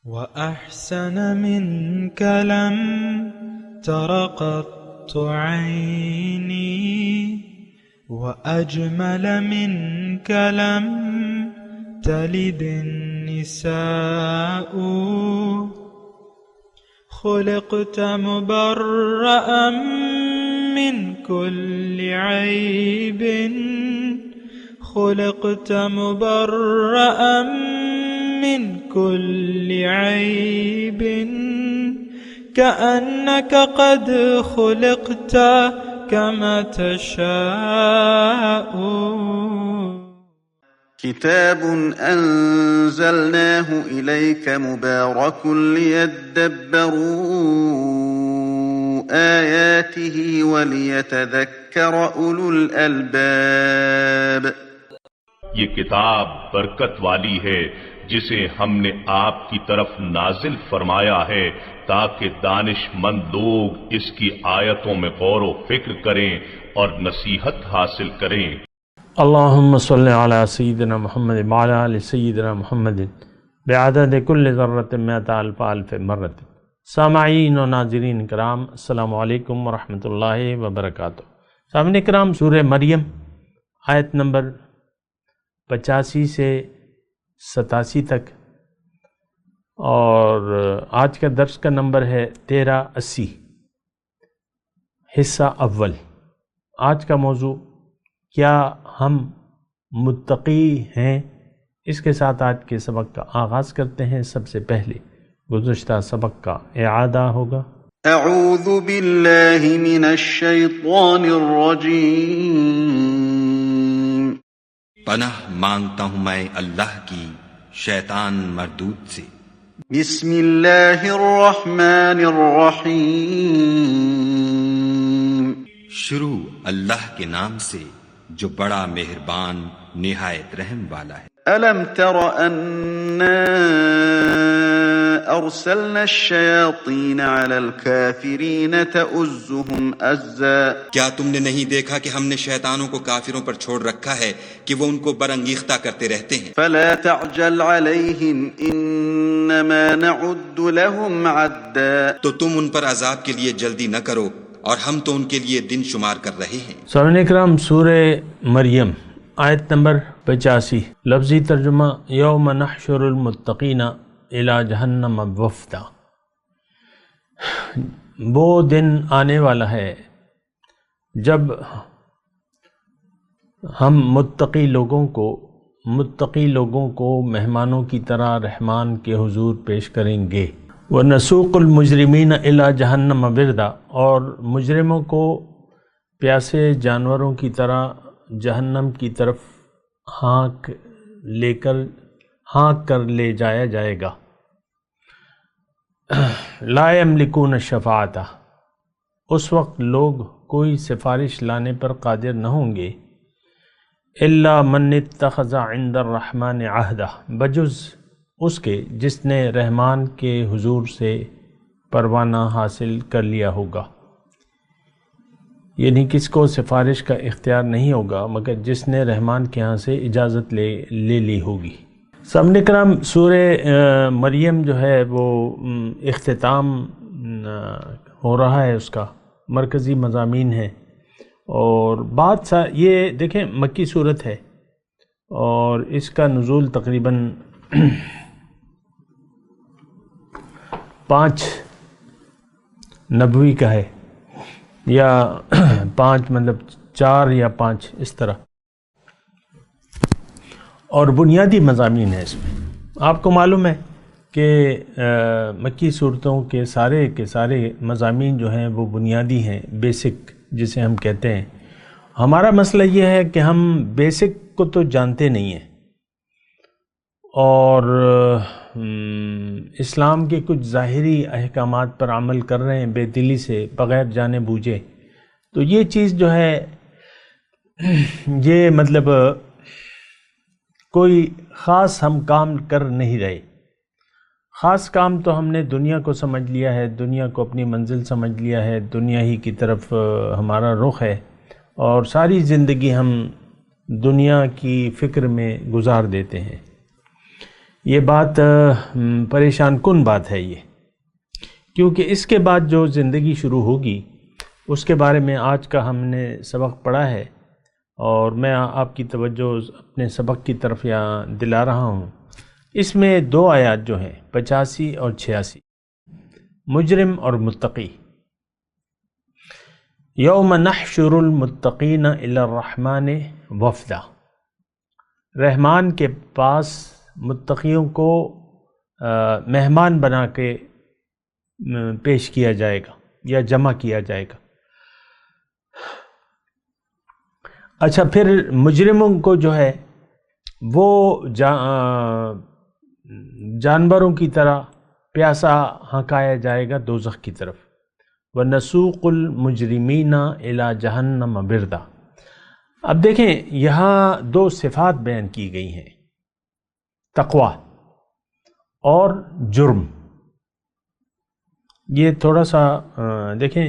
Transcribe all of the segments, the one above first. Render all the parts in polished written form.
وأحسن منك لم تر قط عيني وأجمل منك لم تلد النساء خلقت مبرأ من كل عيب خلقت مبرأ من كل عيب كأنك قد خلقت كما تشاء. كتاب أنزلناه إليك مبارك ليدبروا آياته وليتذكر أولو الألباب. یہ کتاب برکت والی ہے جسے ہم نے آپ کی طرف نازل فرمایا ہے تاکہ دانش مند لوگ اس کی آیتوں میں غور و فکر کریں اور نصیحت حاصل کریں. اللہم صلی علی سیدنا محمد وعلی آل سیدنا محمد بعدد کل ذرۃ مئۃ الف الف مرۃ. سامعین و ناظرین کرام، السلام علیکم ورحمۃ اللہ وبرکاتہ. سامعین کرام، سورہ مریم آیت نمبر 85 سے 87 تک، اور آج کا درس کا نمبر ہے 1380، حصہ اول. آج کا موضوع کیا ہم متقی ہیں، اس کے ساتھ آج کے سبق کا آغاز کرتے ہیں. سب سے پہلے گزشتہ سبق کا اعادہ ہوگا. اعوذ باللہ من الشیطان الرجیم. پناہ مانگتا ہوں میں اللہ کی شیطان مردود سے. بسم اللہ الرحمن الرحیم. شروع اللہ کے نام سے جو بڑا مہربان نہایت رحم والا ہے. الم تر انا ارسلنا الشیاطین علی الکافرین تؤزهم ازا. کیا تم نے نہیں دیکھا کہ ہم نے شیطانوں کو کافروں پر چھوڑ رکھا ہے کہ وہ ان کو برانگیختہ کرتے رہتے ہیں. فلا تعجل علیہم انما نعد لهم عدا. تو تم ان پر عذاب کے لیے جلدی نہ کرو، اور ہم تو ان کے لیے دن شمار کر رہے ہیں. سامعین اکرام، سورہ مریم آیت نمبر 85. لفظی ترجمہ: یوم نحشر المتقین الی جہنم وفدا. وہ دن آنے والا ہے جب ہم متقی لوگوں کو مہمانوں کی طرح رحمان کے حضور پیش کریں گے. وَنَسُوقُ الْمُجْرِمِينَ إِلَى جَهَنَّمَ وِرْدًا. اور مجرموں کو پیاسے جانوروں کی طرح جہنم کی طرف ہانک کر لے جایا جائے گا. لا يملكون الشفاعة. اس وقت لوگ کوئی سفارش لانے پر قادر نہ ہوں گے. إِلَّا مَنِ اتَّخَذَ عِنْدَ الرَّحْمَنِ عَهْدًا. بجز اس کے جس نے رحمان کے حضور سے پروانہ حاصل کر لیا ہوگا. یعنی کس کو سفارش کا اختیار نہیں ہوگا مگر جس نے رحمان کے ہاں سے اجازت لے لی ہوگی. سامعین کرام، سورہ مریم جو ہے وہ اختتام ہو رہا ہے، اس کا مرکزی مضامین ہے. اور یہ دیکھیں مکی صورت ہے اور اس کا نزول تقریباً 5 نبوی کا ہے، یا 5 مطلب 4 یا 5 اس طرح. اور بنیادی مضامین ہے اس میں. آپ کو معلوم ہے کہ مکی صورتوں کے سارے مضامین جو ہیں وہ بنیادی ہیں، بیسک جسے ہم کہتے ہیں. ہمارا مسئلہ یہ ہے کہ ہم بیسک کو تو جانتے نہیں ہیں، اور اسلام کے کچھ ظاہری احکامات پر عمل کر رہے ہیں بے دلی سے، بغیر جانے بوجھے. تو یہ چیز جو ہے یہ مطلب کوئی خاص ہم کام کر نہیں رہے. خاص کام تو ہم نے دنیا کو سمجھ لیا ہے، دنیا کو اپنی منزل سمجھ لیا ہے، دنیا ہی کی طرف ہمارا رخ ہے، اور ساری زندگی ہم دنیا کی فکر میں گزار دیتے ہیں. یہ بات پریشان کن بات ہے یہ، کیونکہ اس کے بعد جو زندگی شروع ہوگی اس کے بارے میں آج کا ہم نے سبق پڑھا ہے، اور میں آپ کی توجہ اپنے سبق کی طرف یہاں دلا رہا ہوں۔ اس میں 2 آیات جو ہیں 85 اور 86، مجرم اور متقی۔ یوم نحشر المتقین الی الرحمن وفدا، رحمان کے پاس متقیوں کو مہمان بنا کے پیش کیا جائے گا یا جمع کیا جائے گا۔ اچھا، پھر مجرموں کو جو ہے وہ جانوروں کی طرح پیاسا ہنکایا جائے گا دوزخ کی طرف۔ وَنَسُوقُ الْمُجْرِمِينَ إِلَى جَهَنَّمَ بِرْدًا۔ اب دیکھیں یہاں 2 صفات بیان کی گئی ہیں، تقوی اور جرم۔ یہ تھوڑا سا دیکھیں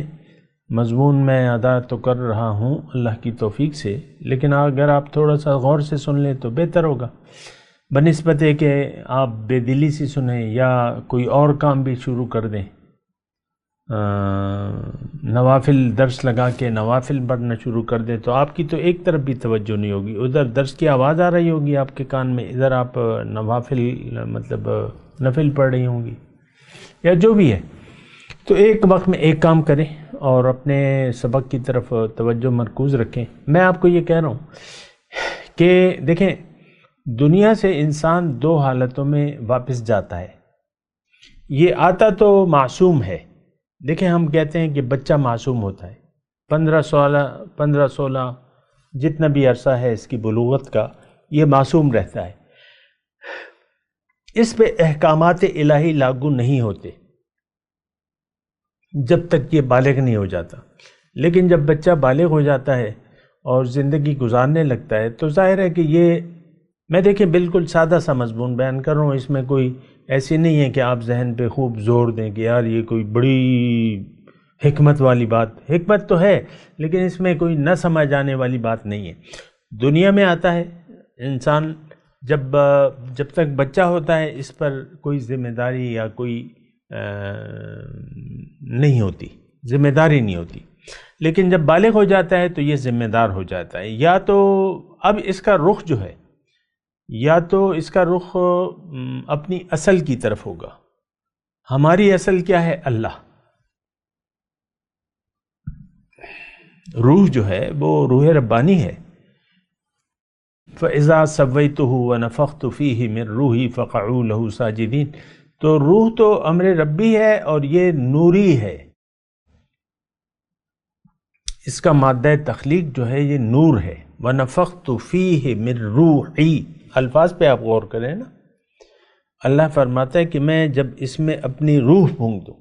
مضمون میں ادا تو کر رہا ہوں اللہ کی توفیق سے، لیکن اگر آپ تھوڑا سا غور سے سن لیں تو بہتر ہوگا، بنسبت ہے کہ آپ بے دلی سے سنیں یا کوئی اور کام بھی شروع کر دیں، نوافل درس لگا کے نوافل پڑھنا شروع کر دیں، تو آپ کی تو ایک طرف بھی توجہ نہیں ہوگی، ادھر درس کی آواز آ رہی ہوگی آپ کے کان میں، ادھر آپ نوافل مطلب نفل پڑھ رہی ہوں گی یا جو بھی ہے۔ تو ایک وقت میں ایک کام کریں اور اپنے سبق کی طرف توجہ مرکوز رکھیں۔ میں آپ کو یہ کہہ رہا ہوں کہ دیکھیں دنیا سے انسان 2 حالتوں میں واپس جاتا ہے۔ یہ آتا تو معصوم ہے، دیکھیں ہم کہتے ہیں کہ بچہ معصوم ہوتا ہے، 15-16 جتنا بھی عرصہ ہے اس کی بلوغت کا، یہ معصوم رہتا ہے، اس پہ احکامات الہی لاگو نہیں ہوتے جب تک یہ بالغ نہیں ہو جاتا۔ لیکن جب بچہ بالغ ہو جاتا ہے اور زندگی گزارنے لگتا ہے تو ظاہر ہے کہ یہ، میں دیکھیں بالکل سادہ سا مضمون بیان کر رہا ہوں، اس میں کوئی ایسی نہیں ہے کہ آپ ذہن پہ خوب زور دیں کہ یار یہ کوئی بڑی حکمت والی بات، حکمت تو ہے لیکن اس میں کوئی نہ سمجھ آنے والی بات نہیں ہے۔ دنیا میں آتا ہے انسان، جب تک بچہ ہوتا ہے اس پر کوئی ذمہ داری یا کوئی نہیں ہوتی، ذمہ داری نہیں ہوتی، لیکن جب بالغ ہو جاتا ہے تو یہ ذمہ دار ہو جاتا ہے۔ یا تو اب اس کا رخ جو ہے، یا تو اس کا رخ اپنی اصل کی طرف ہوگا۔ ہماری اصل کیا ہے؟ اللہ۔ روح جو ہے وہ روح ربانی ہے۔ فَإِذَا سَوَّيْتُهُ وَنَفَخْتُ فِيهِ مِن رُوحِي فَقَعُوا لَهُ سَاجِدِينَ۔ تو روح تو امر ربی ہے اور یہ نوری ہے، اس کا مادہ تخلیق جو ہے یہ نور ہے۔ وَنَفَخْتُ فِيهِ مِن رُوحِي، الفاظ پہ آپ غور کریں نا، اللہ فرماتا ہے کہ میں جب اس میں اپنی روح پھونک دوں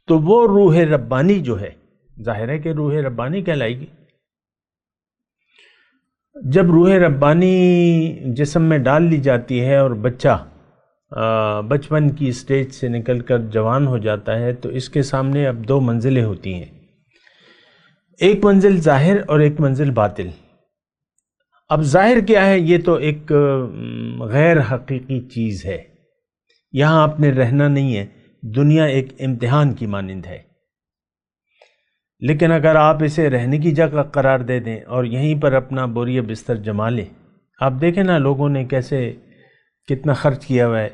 تو وہ روح ربانی جو ہے، ظاہر ہے کہ روح ربانی کہلائے گی۔ جب روح ربانی جسم میں ڈال لی جاتی ہے اور بچہ بچپن کی سٹیج سے نکل کر جوان ہو جاتا ہے تو اس کے سامنے اب 2 منزلیں ہوتی ہیں، ایک منزل ظاہر اور ایک منزل باطل۔ اب ظاہر کیا ہے؟ یہ تو ایک غیر حقیقی چیز ہے، یہاں آپ نے رہنا نہیں ہے، دنیا ایک امتحان کی مانند ہے۔ لیکن اگر آپ اسے رہنے کی جگہ قرار دے دیں اور یہیں پر اپنا بوریہ بستر جما لیں، آپ دیکھیں نا لوگوں نے کیسے کتنا خرچ کیا ہوا ہے،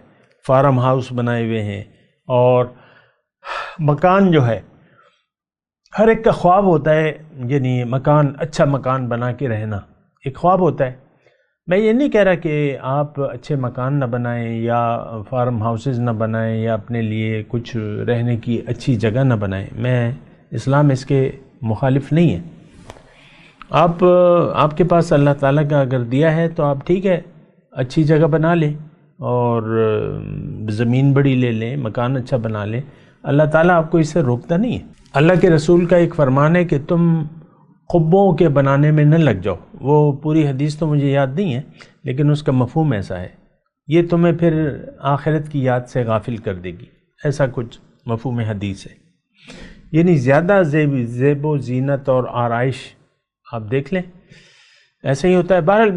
فارم ہاؤس بنائے ہوئے ہیں، اور مکان جو ہے ہر ایک کا خواب ہوتا ہے، یعنی مکان، اچھا مکان بنا کے رہنا ایک خواب ہوتا ہے۔ میں یہ نہیں کہہ رہا کہ آپ اچھے مکان نہ بنائیں یا فارم ہاؤسز نہ بنائیں یا اپنے لیے کچھ رہنے کی اچھی جگہ نہ بنائیں، میں اسلام اس کے مخالف نہیں ہے۔ آپ کے پاس اللہ تعالیٰ کا اگر دیا ہے تو آپ ٹھیک ہے اچھی جگہ بنا لیں اور زمین بڑی لے لیں، مکان اچھا بنا لیں، اللہ تعالیٰ آپ کو اس سے روکتا نہیں ہے۔ اللہ کے رسول کا ایک فرمان ہے کہ تم قبوں کے بنانے میں نہ لگ جاؤ، وہ پوری حدیث تو مجھے یاد نہیں ہے لیکن اس کا مفہوم ایسا ہے، یہ تمہیں پھر آخرت کی یاد سے غافل کر دے گی، ایسا کچھ مفہوم حدیث ہے۔ یعنی زیادہ زیب و زینت اور آرائش آپ دیکھ لیں، ایسا ہی ہوتا ہے۔ بہرحال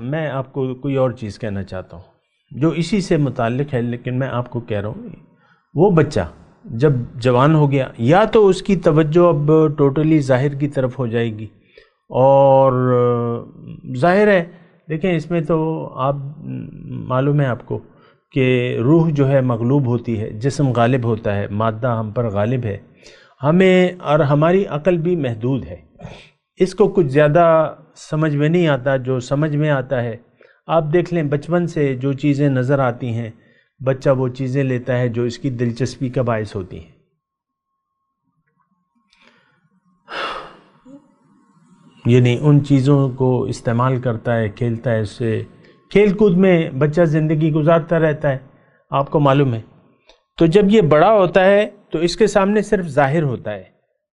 میں آپ کو کوئی اور چیز کہنا چاہتا ہوں، جو اسی سے متعلق ہے، لیکن میں آپ کو کہہ رہا ہوں وہ بچہ جب جوان ہو گیا یا تو اس کی توجہ اب ٹوٹلی ظاہر کی طرف ہو جائے گی، اور ظاہر ہے دیکھیں اس میں تو آپ معلوم ہے آپ کو کہ روح جو ہے مغلوب ہوتی ہے، جسم غالب ہوتا ہے، مادہ ہم پر غالب ہے، ہمیں اور ہماری عقل بھی محدود ہے، اس کو کچھ زیادہ سمجھ میں نہیں آتا، جو سمجھ میں آتا ہے آپ دیکھ لیں بچپن سے جو چیزیں نظر آتی ہیں بچہ وہ چیزیں لیتا ہے جو اس کی دلچسپی کا باعث ہوتی ہیں۔ یعنی ان چیزوں کو استعمال کرتا ہے، کھیلتا ہے، اس سے کھیل کود میں بچہ زندگی گزارتا رہتا ہے، آپ کو معلوم ہے۔ تو جب یہ بڑا ہوتا ہے تو اس کے سامنے صرف ظاہر ہوتا ہے،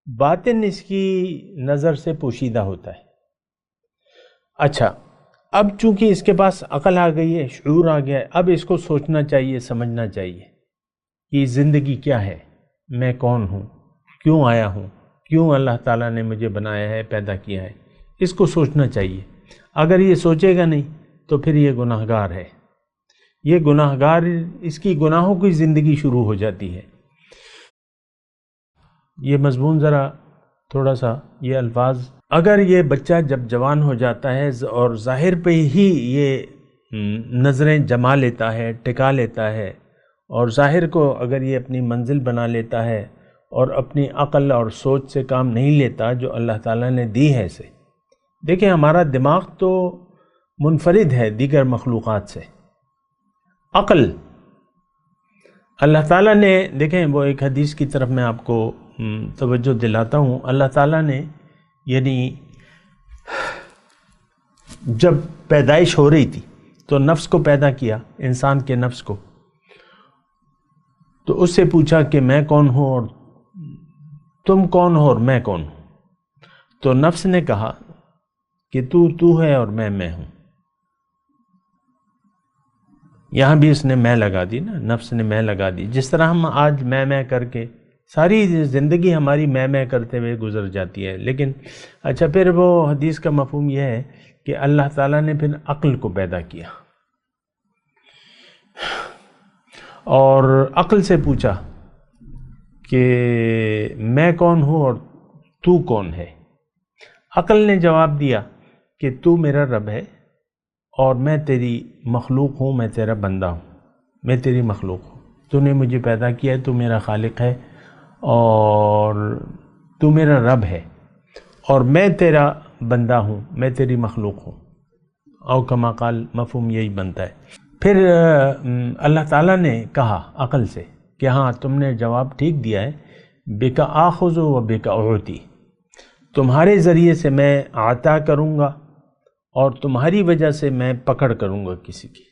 باطن اس کی نظر سے پوشیدہ ہوتا ہے۔ اچھا، اب چونکہ اس کے پاس عقل آ گئی ہے، شعور آ گیا ہے، اب اس کو سوچنا چاہیے، سمجھنا چاہیے کہ زندگی کیا ہے، میں کون ہوں، کیوں آیا ہوں، کیوں اللہ تعالیٰ نے مجھے بنایا ہے، پیدا کیا ہے، اس کو سوچنا چاہیے۔ اگر یہ سوچے گا نہیں تو پھر یہ گناہگار ہے، یہ گناہگار، اس کی گناہوں کی زندگی شروع ہو جاتی ہے۔ یہ مضمون ذرا تھوڑا سا یہ الفاظ، اگر یہ بچہ جب جوان ہو جاتا ہے اور ظاہر پہ ہی یہ نظریں جما لیتا ہے، ٹکا لیتا ہے، اور ظاہر کو اگر یہ اپنی منزل بنا لیتا ہے اور اپنی عقل اور سوچ سے کام نہیں لیتا جو اللہ تعالیٰ نے دی ہے اسے، دیکھیں ہمارا دماغ تو منفرد ہے دیگر مخلوقات سے۔ عقل اللہ تعالیٰ نے، دیکھیں وہ ایک حدیث کی طرف میں آپ کو توجہ دلاتا ہوں، اللہ تعالیٰ نے یعنی جب پیدائش ہو رہی تھی تو نفس کو پیدا کیا، انسان کے نفس کو، تو اس سے پوچھا کہ میں کون ہوں اور تم کون ہو اور میں کون ہوں، تو نفس نے کہا کہ تو ہے اور میں ہوں۔ یہاں بھی اس نے میں لگا دی نا، نفس نے میں لگا دی، جس طرح ہم آج میں کر کے ساری زندگی ہماری میں کرتے ہوئے گزر جاتی ہے۔ لیکن اچھا، پھر وہ حدیث کا مفہوم یہ ہے کہ اللہ تعالیٰ نے پھر عقل کو پیدا کیا اور عقل سے پوچھا کہ میں کون ہوں اور تو کون ہے۔ عقل نے جواب دیا کہ تو میرا رب ہے اور میں تیری مخلوق ہوں، میں تیرا بندہ ہوں، میں تیری مخلوق ہوں، تو نے مجھے پیدا کیا ہے، تو میرا خالق ہے اور تو میرا رب ہے اور میں تیرا بندہ ہوں، میں تیری مخلوق ہوں، او کما قال، مفہوم یہی بنتا ہے۔ پھر اللہ تعالیٰ نے کہا عقل سے کہ ہاں تم نے جواب ٹھیک دیا ہے، بِکَ آخُذُ و بِکَ أُعْطِی، تمہارے ذریعے سے میں عطا کروں گا اور تمہاری وجہ سے میں پکڑ کروں گا کسی کی۔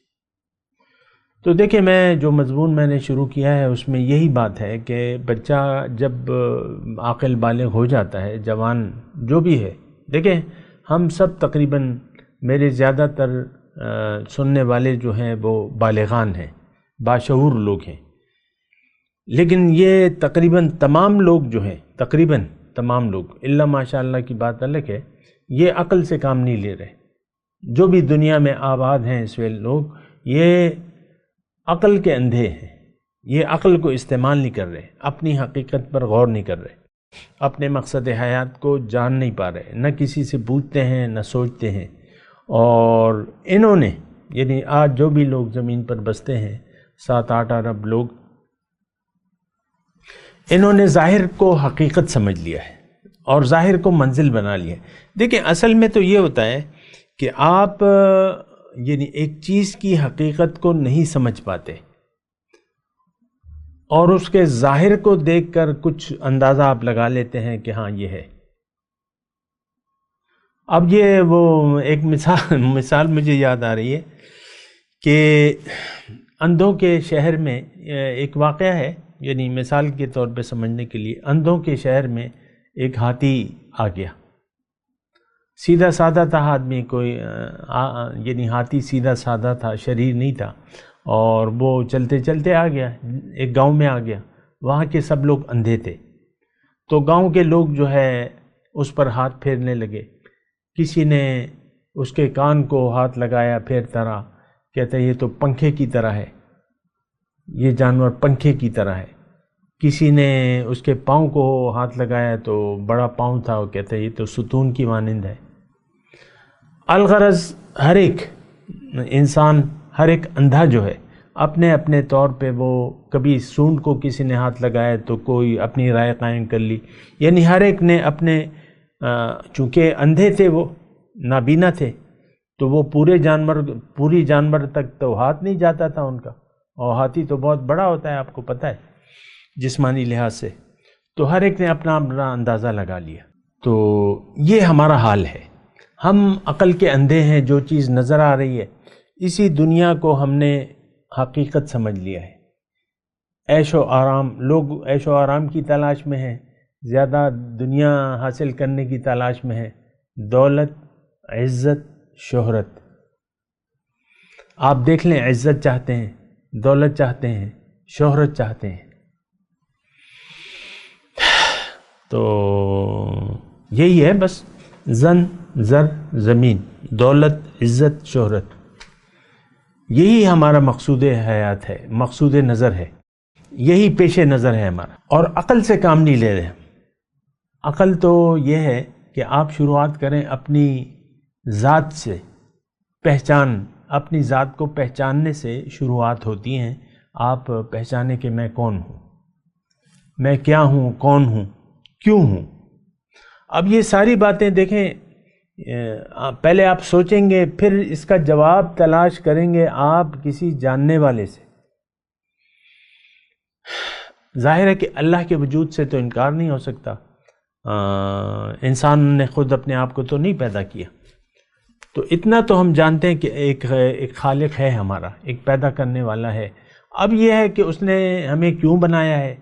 تو دیکھیں میں جو مضمون میں نے شروع کیا ہے اس میں یہی بات ہے کہ بچہ جب عاقل بالغ ہو جاتا ہے، جوان جو بھی ہے، دیکھیں ہم سب تقریباً، میرے زیادہ تر سننے والے جو ہیں وہ بالغان ہیں، باشعور لوگ ہیں، لیکن یہ تقریباً تمام لوگ جو ہیں، تقریباً تمام لوگ الا ماشاء اللہ کی بات الگ ہے، یہ عقل سے کام نہیں لے رہے۔ جو بھی دنیا میں آباد ہیں اس وقت لوگ، یہ عقل کے اندھے ہیں، یہ عقل کو استعمال نہیں کر رہے، اپنی حقیقت پر غور نہیں کر رہے، اپنے مقصد حیات کو جان نہیں پا رہے، نہ کسی سے پوچھتے ہیں نہ سوچتے ہیں۔ اور انہوں نے، یعنی آج جو بھی لوگ زمین پر بستے ہیں 7-8 ارب لوگ، انہوں نے ظاہر کو حقیقت سمجھ لیا ہے اور ظاہر کو منزل بنا لیا ہے۔ دیکھیں اصل میں تو یہ ہوتا ہے کہ آپ یعنی ایک چیز کی حقیقت کو نہیں سمجھ پاتے اور اس کے ظاہر کو دیکھ کر کچھ اندازہ آپ لگا لیتے ہیں کہ ہاں یہ ہے۔ اب یہ وہ ایک مثال مجھے یاد آ رہی ہے کہ اندھوں کے شہر میں ایک واقعہ ہے، یعنی مثال کے طور پہ سمجھنے کے لیے، اندھوں کے شہر میں ایک ہاتھی آ گیا، سیدھا سادہ تھا آدمی، کوئی یعنی ہاتھی سیدھا سادہ تھا، شریر نہیں تھا، اور وہ چلتے چلتے آ گیا، ایک گاؤں میں آ گیا، وہاں کے سب لوگ اندھے تھے، تو گاؤں کے لوگ جو ہے اس پر ہاتھ پھیرنے لگے، کسی نے اس کے کان کو ہاتھ لگایا پھیرتا رہا، کہتا ہے یہ تو پنکھے کی طرح ہے، یہ جانور پنکھے کی طرح ہے۔ کسی نے اس کے پاؤں کو ہاتھ لگایا تو بڑا پاؤں تھا، وہ کہتا ہے یہ تو ستون کی مانند ہے۔ الغرض ہر ایک انسان، ہر ایک اندھا جو ہے اپنے اپنے طور پہ، وہ کبھی سونڈ کو کسی نے ہاتھ لگایا تو کوئی اپنی رائے قائم کر لی، یعنی ہر ایک نے اپنے، چونکہ اندھے تھے، وہ نابینا تھے، تو وہ پوری جانور تک تو ہاتھ نہیں جاتا تھا ان کا، اور ہاتھی تو بہت بڑا ہوتا ہے، آپ کو پتہ ہے جسمانی لحاظ سے، تو ہر ایک نے اپنا اندازہ لگا لیا۔ تو یہ ہمارا حال ہے، ہم عقل کے اندھے ہیں، جو چیز نظر آ رہی ہے اسی دنیا کو ہم نے حقیقت سمجھ لیا ہے۔ عیش و آرام، لوگ عیش و آرام کی تلاش میں ہیں، زیادہ دنیا حاصل کرنے کی تلاش میں ہیں، دولت، عزت، شہرت۔ آپ دیکھ لیں، عزت چاہتے ہیں، دولت چاہتے ہیں، شہرت چاہتے ہیں، تو یہی ہے بس، زن، زر، زمین، دولت، عزت، شہرت، یہی ہمارا مقصود حیات ہے، مقصود نظر ہے، یہی پیش نظر ہے ہمارا، اور عقل سے کام نہیں لے رہے۔ عقل تو یہ ہے کہ آپ شروعات کریں اپنی ذات سے، اپنی ذات کو پہچاننے سے شروعات ہوتی ہیں۔ آپ پہچانیں کہ میں کون ہوں، میں کیا ہوں، کون ہوں، کیوں ہوں۔ اب یہ ساری باتیں دیکھیں، پہلے آپ سوچیں گے، پھر اس کا جواب تلاش کریں گے آپ کسی جاننے والے سے۔ ظاہر ہے کہ اللہ کے وجود سے تو انکار نہیں ہو سکتا، انسان نے خود اپنے آپ کو تو نہیں پیدا کیا، تو اتنا تو ہم جانتے ہیں کہ ایک خالق ہے ہمارا، ایک پیدا کرنے والا ہے۔ اب یہ ہے کہ اس نے ہمیں کیوں بنایا ہے،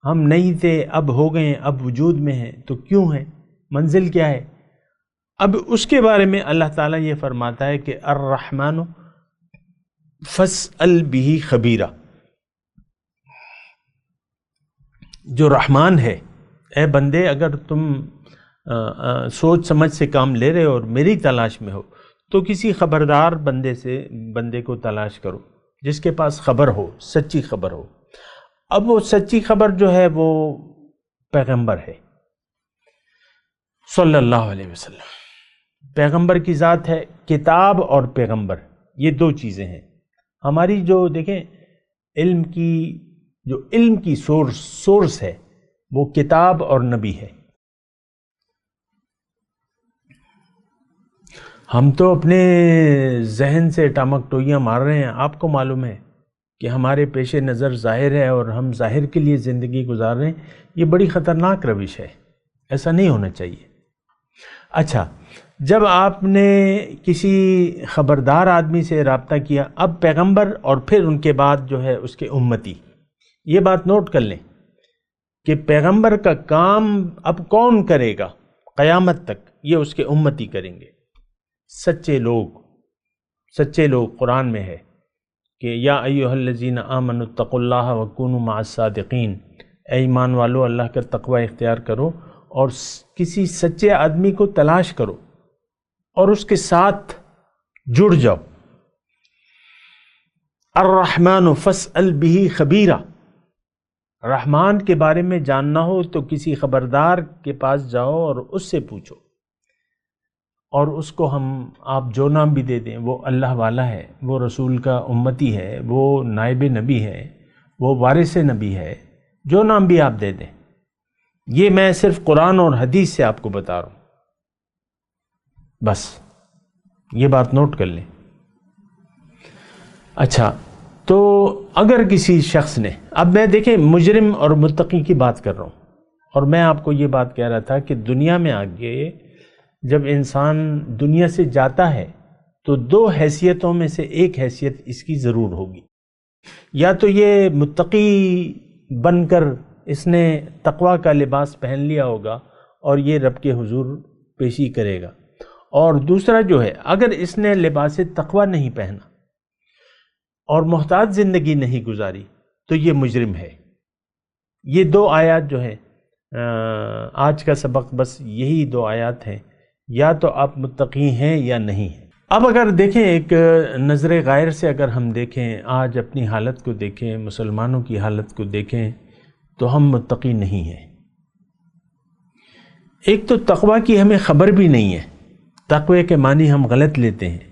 ہم نہیں تھے، اب ہو گئے، اب وجود میں ہیں، تو کیوں ہیں، منزل کیا ہے۔ اب اس کے بارے میں اللہ تعالیٰ یہ فرماتا ہے کہ الرحمن فاسأل بہ خبیرا، جو رحمان ہے، اے بندے اگر تم سوچ سمجھ سے کام لے رہے ہو اور میری تلاش میں ہو تو کسی خبردار بندے کو تلاش کرو جس کے پاس خبر ہو، سچی خبر ہو۔ اب وہ سچی خبر جو ہے وہ پیغمبر ہے صلی اللہ علیہ وسلم۔ پیغمبر کی ذات ہے، کتاب اور پیغمبر یہ دو چیزیں ہیں ہماری، جو دیکھیں علم کی سورس ہے وہ کتاب اور نبی ہے۔ ہم تو اپنے ذہن سے ٹامک ٹوئیاں مار رہے ہیں، آپ کو معلوم ہے کہ ہمارے پیش نظر ظاہر ہے اور ہم ظاہر کے لیے زندگی گزار رہے ہیں، یہ بڑی خطرناک روش ہے، ایسا نہیں ہونا چاہیے۔ اچھا، جب آپ نے کسی خبردار آدمی سے رابطہ کیا، اب پیغمبر اور پھر ان کے بعد جو ہے اس کے امتی، یہ بات نوٹ کر لیں کہ پیغمبر کا کام اب کون کرے گا قیامت تک، یہ اس کے امتی کریں گے، سچے لوگ۔ قرآن میں ہے کہ یا ایھا الذین آمنوا اتقوا اللہ وکونوا مع الصادقین، اے ایمان والو اللہ کا تقوی اختیار کرو اور کسی سچے آدمی کو تلاش کرو اور اس کے ساتھ جڑ جاؤ۔ الرحمن فاسأل بہ خبیرا، رحمان کے بارے میں جاننا ہو تو کسی خبردار کے پاس جاؤ اور اس سے پوچھو، اور اس کو آپ جو نام بھی دے دیں، وہ اللہ والا ہے، وہ رسول کا امتی ہے، وہ نائب نبی ہے، وہ وارث نبی ہے، جو نام بھی آپ دے دیں۔ یہ میں صرف قرآن اور حدیث سے آپ کو بتا رہا ہوں، بس یہ بات نوٹ کر لیں۔ اچھا، تو اگر کسی شخص نے، اب میں دیکھیں مجرم اور متقی کی بات کر رہا ہوں، اور میں آپ کو یہ بات کہہ رہا تھا کہ دنیا میں آگے جب انسان دنیا سے جاتا ہے تو دو حیثیتوں میں سے ایک حیثیت اس کی ضرور ہوگی، یا تو یہ متقی بن کر اس نے تقوی کا لباس پہن لیا ہوگا اور یہ رب کے حضور پیشی کرے گا، اور دوسرا جو ہے اگر اس نے لباس تقوی نہیں پہنا اور محتاط زندگی نہیں گزاری تو یہ مجرم ہے۔ یہ دو آیات جو ہیں، آج کا سبق بس یہی دو آیات ہیں، یا تو آپ متقی ہیں یا نہیں ہیں۔ اب اگر دیکھیں ایک نظر غائر سے اگر ہم دیکھیں، آج اپنی حالت کو دیکھیں، مسلمانوں کی حالت کو دیکھیں، تو ہم متقی نہیں ہیں۔ ایک تو تقوی کی ہمیں خبر بھی نہیں ہے، تقوی کے معنی ہم غلط لیتے ہیں،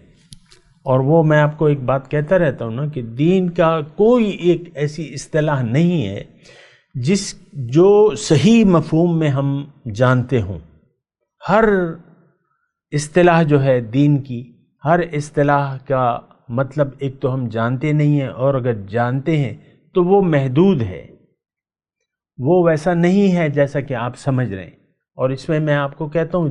اور وہ میں آپ کو ایک بات کہتا رہتا ہوں نا کہ دین کا کوئی ایک ایسی اصطلاح نہیں ہے جو صحیح مفہوم میں ہم جانتے ہوں۔ ہر اصطلاح جو ہے دین کی، ہر اصطلاح کا مطلب ایک تو ہم جانتے نہیں ہیں، اور اگر جانتے ہیں تو وہ محدود ہے، وہ ویسا نہیں ہے جیسا کہ آپ سمجھ رہے ہیں۔ اور اس میں آپ کو کہتا ہوں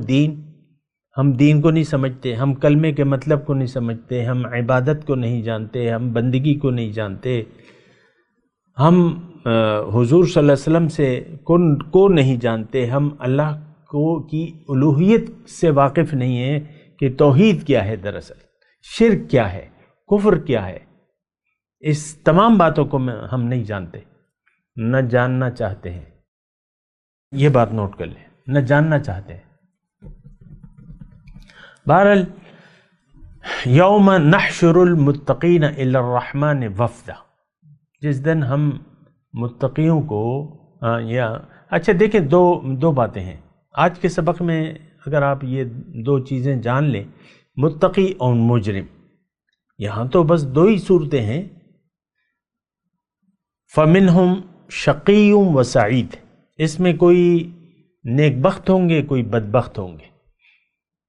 ہم دین کو نہیں سمجھتے، ہم کلمے کے مطلب کو نہیں سمجھتے، ہم عبادت کو نہیں جانتے، ہم بندگی کو نہیں جانتے، ہم حضور صلی اللہ علیہ وسلم سے کو نہیں جانتے، ہم اللہ کی الوہیت سے واقف نہیں ہیں کہ توحید کیا ہے، دراصل شرک کیا ہے، کفر کیا ہے، اس تمام باتوں کو ہم نہیں جانتے، نہ جاننا چاہتے ہیں۔ یہ بات نوٹ کر لیں، نہ جاننا چاہتے ہیں۔ بہرحال یوم نحشر المتقین الی الرحمن وفدا، جس دن ہم متقیوں کو اچھا دیکھیں، دو باتیں ہیں آج کے سبق میں، اگر آپ یہ دو چیزیں جان لیں، متقی اور مجرم، یہاں تو بس دو ہی صورتیں ہیں، فمنہم شقی و سعید، اس میں کوئی نیک بخت ہوں گے، کوئی بدبخت ہوں گے۔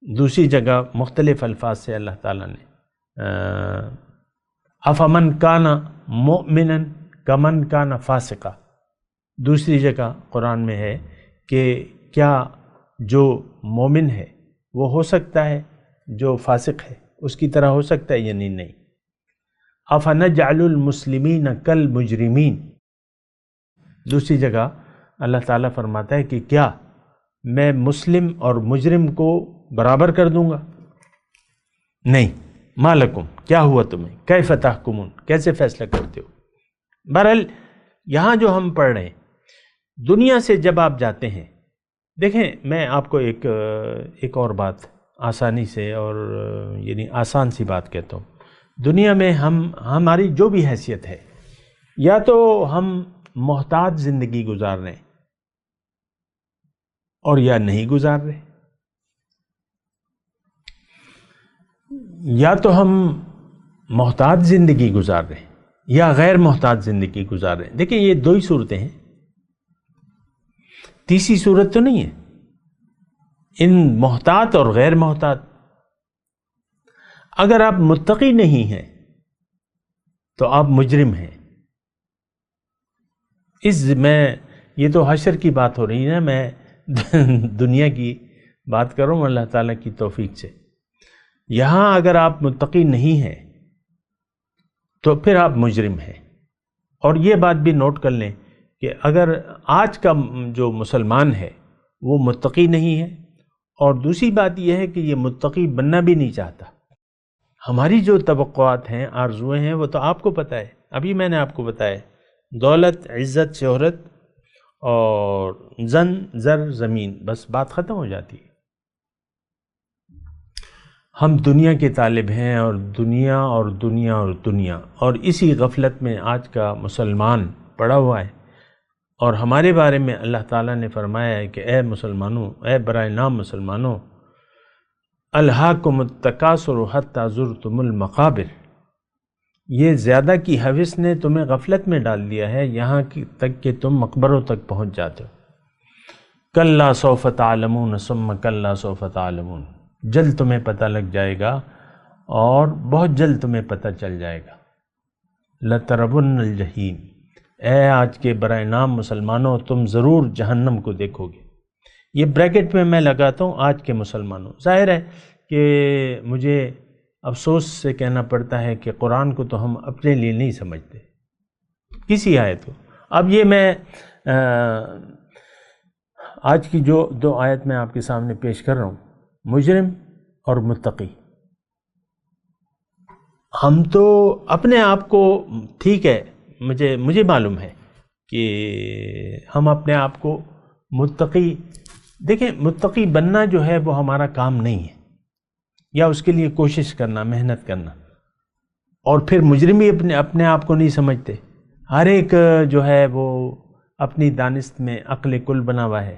دوسری جگہ مختلف الفاظ سے اللہ تعالیٰ نے افمن کان مؤمنا کمن کان فاسقا، دوسری جگہ قرآن میں ہے کہ کیا جو مومن ہے وہ ہو سکتا ہے جو فاسق ہے اس کی طرح ہو سکتا ہے، یعنی نہیں۔ افنجعل المسلمین کالمجرمین، دوسری جگہ اللہ تعالیٰ فرماتا ہے کہ کیا میں مسلم اور مجرم کو برابر کر دوں گا؟ نہیں۔ ما لکم، کیا ہوا تمہیں، کیف تحکمون، کیسے فیصلہ کرتے ہو؟ بہرحال یہاں جو ہم پڑھ رہے ہیں، دنیا سے جب آپ جاتے ہیں، دیکھیں میں آپ کو ایک اور بات آسانی سے اور یعنی آسان سی بات کہتا ہوں، دنیا میں ہماری جو بھی حیثیت ہے، یا تو ہم محتاج زندگی گزار رہے ہیں اور یا نہیں گزار رہے، یا تو ہم محتاج زندگی گزار رہے ہیں یا غیر محتاج زندگی گزار رہے ہیں۔ دیکھیں یہ دو ہی صورتیں ہیں، تیسری صورت تو نہیں ہے۔ ان محتاط اور غیر محتاط، اگر آپ متقی نہیں ہیں تو آپ مجرم ہیں۔ یہ تو حشر کی بات ہو رہی ہے نا، میں دنیا کی بات کر رہا ہوں اللہ تعالیٰ کی توفیق سے۔ یہاں اگر آپ متقی نہیں ہیں تو پھر آپ مجرم ہیں۔ اور یہ بات بھی نوٹ کر لیں کہ اگر آج کا جو مسلمان ہے وہ متقی نہیں ہے، اور دوسری بات یہ ہے کہ یہ متقی بننا بھی نہیں چاہتا، ہماری جو توقعات ہیں، آرزویں ہیں، وہ تو آپ کو پتہ ہے، ابھی میں نے آپ کو بتایا، دولت، عزت، شہرت اور زر زمین، بس بات ختم ہو جاتی ہے۔ ہم دنیا کے طالب ہیں، اور دنیا اور دنیا اور دنیا، اور اسی غفلت میں آج کا مسلمان پڑا ہوا ہے۔ اور ہمارے بارے میں اللہ تعالیٰ نے فرمایا ہے کہ اے مسلمانوں، اے برائے نام مسلمانوں، الہاکم التکاثر حتی زرتم المقابر، یہ زیادہ کی ہوس نے تمہیں غفلت میں ڈال دیا ہے، یہاں تک کہ تم مقبروں تک پہنچ جاتے ہو۔ کلا سوف تعلمون ثم کلا سوف تعلمون، جلد تمہیں پتہ لگ جائے گا، اور بہت جلد تمہیں پتہ چل جائے گا۔ لترون الجحیم، اے آج کے برائے نام مسلمانوں، تم ضرور جہنم کو دیکھو گے۔ یہ بریکٹ میں میں لگاتا ہوں آج کے مسلمانوں۔ ظاہر ہے کہ مجھے افسوس سے کہنا پڑتا ہے کہ قرآن کو تو ہم اپنے لیے نہیں سمجھتے، کسی آیت کو۔ اب یہ میں آج کی جو دو آیت میں آپ کے سامنے پیش کر رہا ہوں، مجرم اور متقی، ہم تو اپنے آپ کو، ٹھیک ہے، مجھے معلوم ہے کہ ہم اپنے آپ کو متقی، دیکھیں متقی بننا جو ہے وہ ہمارا کام نہیں ہے، یا اس کے لیے کوشش کرنا، محنت کرنا. اور پھر مجرم بھی اپنے آپ کو نہیں سمجھتے. ہر ایک جو ہے وہ اپنی دانست میں عقل کل بنا ہوا ہے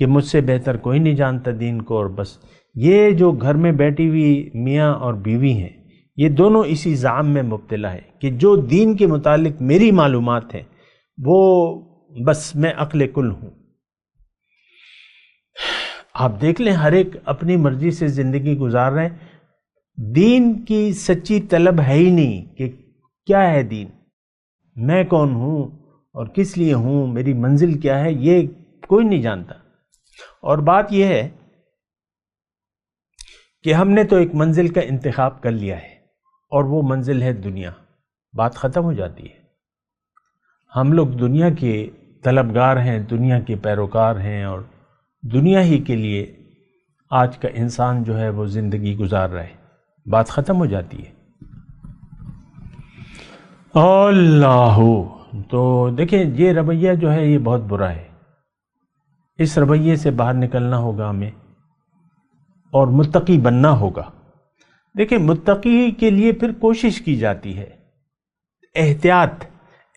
کہ مجھ سے بہتر کوئی نہیں جانتا دین کو. اور بس یہ جو گھر میں بیٹھی ہوئی میاں اور بیوی ہیں، یہ دونوں اسی زعم میں مبتلا ہے کہ جو دین کے متعلق میری معلومات ہیں وہ بس میں عقل کل ہوں. آپ دیکھ لیں، ہر ایک اپنی مرضی سے زندگی گزار رہے ہیں. دین کی سچی طلب ہے ہی نہیں کہ کیا ہے دین، میں کون ہوں اور کس لیے ہوں، میری منزل کیا ہے، یہ کوئی نہیں جانتا. اور بات یہ ہے کہ ہم نے تو ایک منزل کا انتخاب کر لیا ہے اور وہ منزل ہے دنیا. بات ختم ہو جاتی ہے. ہم لوگ دنیا کے طلبگار ہیں، دنیا کے پیروکار ہیں، اور دنیا ہی کے لیے آج کا انسان جو ہے وہ زندگی گزار رہا ہے. بات ختم ہو جاتی ہے. اللہ. تو دیکھیں یہ رویہ جو ہے یہ بہت برا ہے. اس رویے سے باہر نکلنا ہوگا ہمیں اور متقی بننا ہوگا. دیکھیں متقی کے لیے پھر کوشش کی جاتی ہے.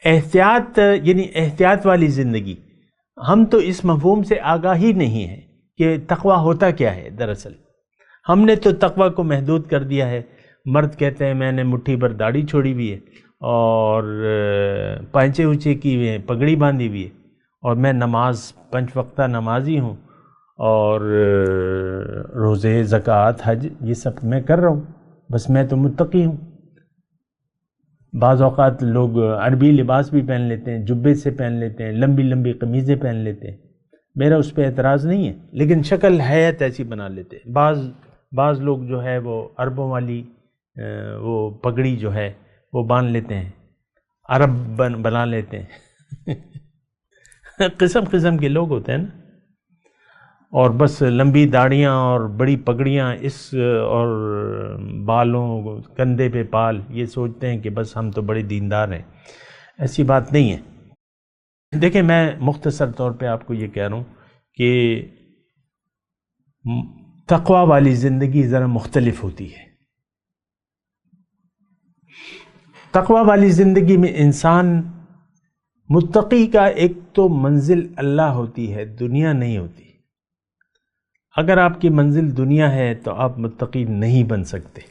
احتیاط یعنی احتیاط والی زندگی. ہم تو اس مفہوم سے آگاہ ہی نہیں ہے کہ تقویٰ ہوتا کیا ہے. دراصل ہم نے تو تقویٰ کو محدود کر دیا ہے. مرد کہتے ہیں میں نے مٹھی بھر داڑھی چھوڑی ہوئی ہے اور پائنچے اونچے کی ہوئے ہیں، پگڑی باندھی ہوئی ہے، اور میں نماز 5 وقتہ نمازی ہوں، اور روزے، زکوٰۃ، حج یہ سب میں کر رہا ہوں، بس میں تو متقی ہوں. بعض اوقات لوگ عربی لباس بھی پہن لیتے ہیں، جبے سے پہن لیتے ہیں، لمبی لمبی قمیضیں پہن لیتے ہیں. میرا اس پہ اعتراض نہیں ہے، لیکن شکل حیت ایسی بنا لیتے ہیں. بعض لوگ جو ہے وہ عربوں والی وہ پگڑی جو ہے وہ باندھ لیتے ہیں، عرب بنا لیتے ہیں. قسم قسم کے لوگ ہوتے ہیں نا. اور بس لمبی داڑیاں اور بڑی پگڑیاں اور بالوں، کندھے پہ پال، یہ سوچتے ہیں کہ بس ہم تو بڑے دیندار ہیں. ایسی بات نہیں ہے. دیکھیں میں مختصر طور پہ آپ کو یہ کہہ رہا ہوں کہ تقوی والی زندگی ذرا مختلف ہوتی ہے. تقوی والی زندگی میں انسان متقی کا ایک تو منزل اللہ ہوتی ہے، دنیا نہیں ہوتی. اگر آپ کی منزل دنیا ہے تو آپ متقی نہیں بن سکتے.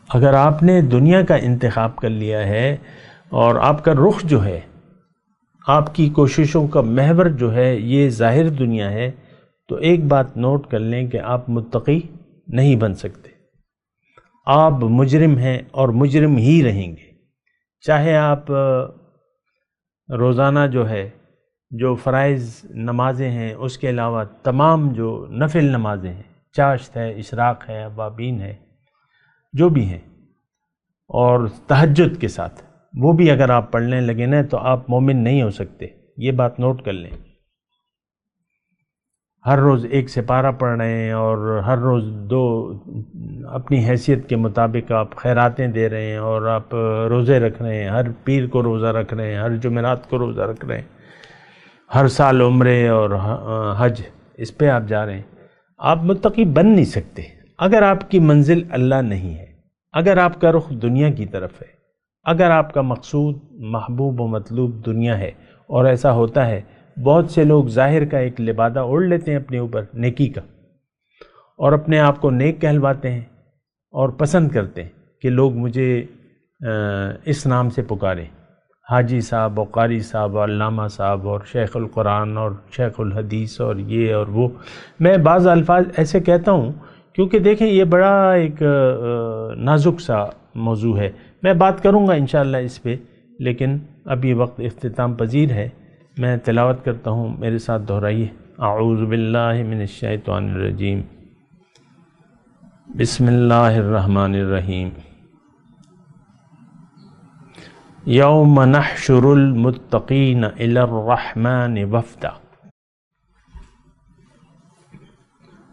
اگر آپ نے دنیا کا انتخاب کر لیا ہے اور آپ کا رخ جو ہے، آپ کی کوششوں کا محور جو ہے یہ ظاہر دنیا ہے، تو ایک بات نوٹ کر لیں کہ آپ متقی نہیں بن سکتے. آپ مجرم ہیں اور مجرم ہی رہیں گے. چاہے آپ روزانہ جو ہے جو فرائض نمازیں ہیں، اس کے علاوہ تمام جو نفل نمازیں ہیں، چاشت ہے، اشراق ہے، اوابین ہے، جو بھی ہیں، اور تہجد کے ساتھ وہ بھی اگر آپ پڑھنے لگے نا تو آپ مومن نہیں ہو سکتے. یہ بات نوٹ کر لیں. ہر روز ایک سپارہ پڑھ رہے ہیں اور ہر روز 2 اپنی حیثیت کے مطابق آپ خیراتیں دے رہے ہیں، اور آپ روزے رکھ رہے ہیں، ہر پیر کو روزہ رکھ رہے ہیں، ہر جمعرات کو روزہ رکھ رہے ہیں، ہر سال عمرے اور حج اس پہ آپ جا رہے ہیں. آپ متقی بن نہیں سکتے اگر آپ کی منزل اللہ نہیں ہے، اگر آپ کا رخ دنیا کی طرف ہے، اگر آپ کا مقصود، محبوب و مطلوب دنیا ہے. اور ایسا ہوتا ہے، بہت سے لوگ ظاہر کا ایک لبادہ اوڑھ لیتے ہیں اپنے اوپر نیکی کا، اور اپنے آپ کو نیک کہلواتے ہیں اور پسند کرتے ہیں کہ لوگ مجھے اس نام سے پکاریں، حاجی صاحب اور قاری صاحب اور علامہ صاحب اور شیخ القرآن اور شیخ الحدیث اور یہ اور وہ. میں بعض الفاظ ایسے کہتا ہوں کیونکہ دیکھیں یہ بڑا ایک نازک سا موضوع ہے. میں بات کروں گا انشاءاللہ اس پہ، لیکن اب یہ وقت اختتام پذیر ہے. میں تلاوت کرتا ہوں، میرے ساتھ دہرائیے. اعوذ باللہ من الشیطان الرجیم، بسم اللہ الرحمن الرحیم. یوم نحشر المتقین الی الرحمن وفدا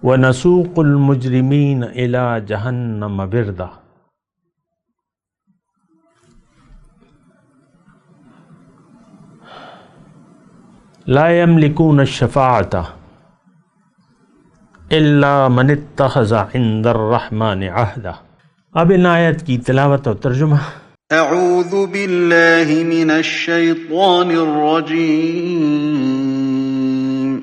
ونسوق المجرمین الی جہنم وردا. لا یملکون الشفاعۃ الا من اتخذ عند الرحمن عہدا۔ اب ان آیت کی تلاوت اور ترجمہ۔ اعوذ باللہ من الشیطان الرجیم۔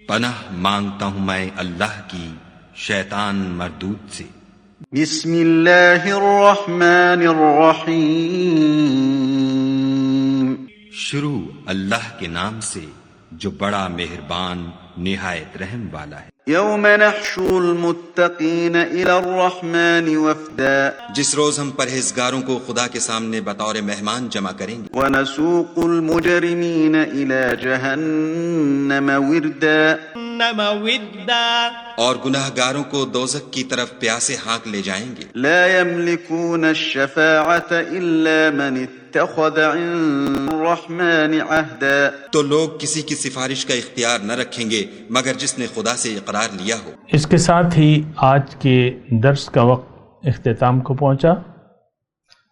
پناہ مانگتا ہوں میں اللہ کی شیطان مردود سے۔ بسم اللہ الرحمن الرحیم۔ شروع اللہ کے نام سے جو بڑا مہربان نہایت رحم والا ہے۔ یوم نحشر المتقین الی الرحمن وفدا۔ جس روز ہم پرہیزگاروں کو خدا کے سامنے بطور مہمان جمع کریں گے۔ ونسوق المجرمین الی جہنم وردا۔ اور گناہ گاروں کو دوزخ کی طرف پیاسے ہانک لے جائیں گے۔ لا يملكون الشفاعة الا من اتخذ عند الرحمن عہدا۔ تو لوگ کسی کی سفارش کا اختیار نہ رکھیں گے مگر جس نے خدا سے اقرار لیا ہو۔ اس کے ساتھ ہی آج کے درس کا وقت اختتام کو پہنچا۔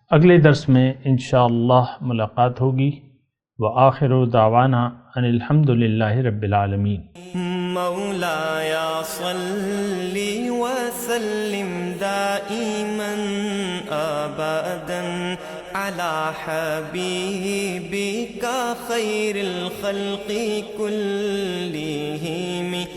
اگلے درس میں انشاءاللہ ملاقات ہوگی۔ وآخر دعوانا ان الحمد للہ رب العالمین۔ مولاي صل وسلم دائما ابدا على حبيبك خير الخلق كلهم